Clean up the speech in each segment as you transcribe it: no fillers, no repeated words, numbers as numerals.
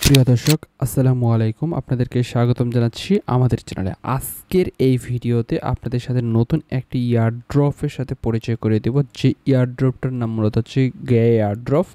প্রিয় দর্শক আসসালামু আলাইকুম, আপনাদেরকে স্বাগতম জানাচ্ছি আমাদের চ্যানেলে। আজকের এই ভিডিওতে আপনাদের সাথে নতুন একটি ইয়ারড্রপের সাথে পরিচয় করে দেব। যে ইয়ারড্রপটার নাম মূলত হচ্ছে গ্যায়া ইয়ারড্রপ।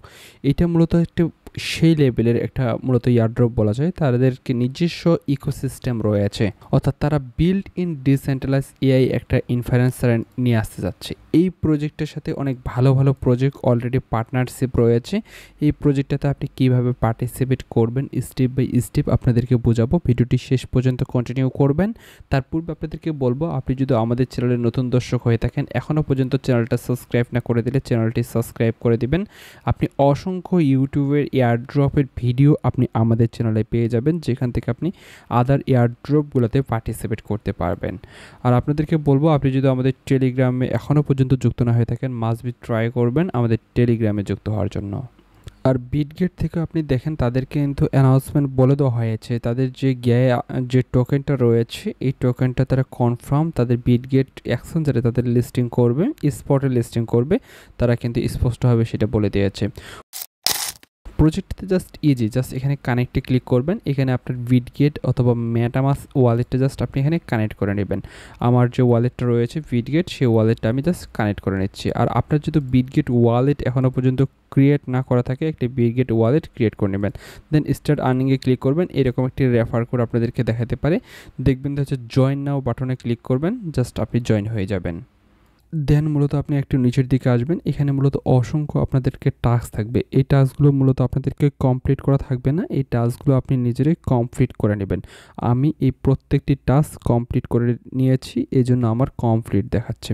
এটা মূলত একটি সেই লেভেলের একটা মূলত ইয়ারড্রপ বলা যায়। তাদেরকে নিজস্ব ইকোসিস্টেম রয়েছে, অর্থাৎ তারা বিল্ড ইন ডিসেন্ট্রালাইজ এআই একটা ইনফারেন্সার নিয়ে আসতে যাচ্ছে। এই প্রজেক্টের সাথে অনেক ভালো ভালো প্রজেক্ট অলরেডি পার্টনারশিপ রয়েছে। এই প্রজেক্টটাতে আপনি কিভাবে পার্টিসিপেট করবেন স্টেপ বাই স্টেপ আপনাদেরকে বোঝাবো। ভিডিওটি শেষ পর্যন্ত কন্টিনিউ করবেন। তার পূর্বে আপনাদেরকে বলবো, আপনি যদি আমাদের চ্যানেলের নতুন দর্শক হয়ে থাকেন, এখনও পর্যন্ত চ্যানেলটা সাবস্ক্রাইব না করে দিলে চ্যানেলটি সাবস্ক্রাইব করে দিবেন। আপনি অসংখ্য ইউটিউবের এয়ারড্রপের ভিডিও আপনি আমাদের চ্যানেলে পেয়ে যাবেন, যেখান থেকে আপনি আদার এয়ারড্রপগুলোতে পার্টিসিপেট করতে পারবেন। আর আপনাদেরকে বলবো, আপনি যদি আমাদের টেলিগ্রামে এখনও পর্যন্ত যুক্ত না হয়ে থাকেন, মাস্ট বি ট্রাই করবেন আমাদের টেলিগ্রামে যুক্ত হওয়ার জন্য। আর বিটগেট থেকে আপনি দেখেন তাদেরকে কিন্তু অ্যানাউন্সমেন্ট বলে দেওয়া হয়েছে, তাদের যে গ্যায়া যে টোকেনটা রয়েছে এই টোকেনটা তারা কনফার্ম তাদের বিটগেট এক্সচেঞ্জারে তাদের লিস্টিং করবে, স্পটে লিস্টিং করবে। তারা কিন্তু স্পষ্টভাবে সেটা বলে দিয়েছে। প্রজেক্টতে জাস্ট এখানে কানেক্টে ক্লিক করবেন। এখানে আপনার বিটগেট অথবা মেটামাস্ক ওয়ালেটটা জাস্ট আপনি এখানে কানেক্ট করে নেবেন। আমার যে ওয়ালেটটা রয়েছে বিটগেট, সেই ওয়ালেটটা আমি জাস্ট কানেক্ট করে নিচ্ছি। আর আপনার যদি বিটগেট ওয়ালেট এখনও পর্যন্ত ক্রিয়েট না করা থাকে, একটি বিটগেট ওয়ালেট ক্রিয়েট করে নেবেন। দেন স্টার্ট আর্নিংয়ে ক্লিক করবেন। এরকম একটি রেফার কোড আপনাদেরকে দেখাতে পারে। দেখবেন হচ্ছে জয়েন নাও বাটনে ক্লিক করবেন, জাস্ট আপনি জয়েন হয়ে যাবেন। দেন মূলত আপনি একটু নিচের দিকে আসবেন। এখানে মূলত অসংখ্য আপনাদেরকে টাস্ক থাকবে। এই টাস্কগুলো মূলত আপনাদেরকে কমপ্লিট করা থাকবে না, এই টাস্কগুলো আপনি নিজেরাই কমপ্লিট করে নেবেন। আমি এই প্রত্যেকটি টাস্ক কমপ্লিট করে নিয়েছি, এই জন্য আমার কমপ্লিট দেখাচ্ছে।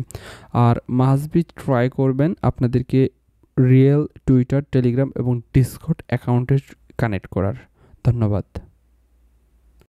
আর মাস্ট বি ট্রাই করবেন আপনাদেরকে রিয়েল টুইটার, টেলিগ্রাম এবং ডিসকর্ড অ্যাকাউন্টে কানেক্ট করার। ধন্যবাদ।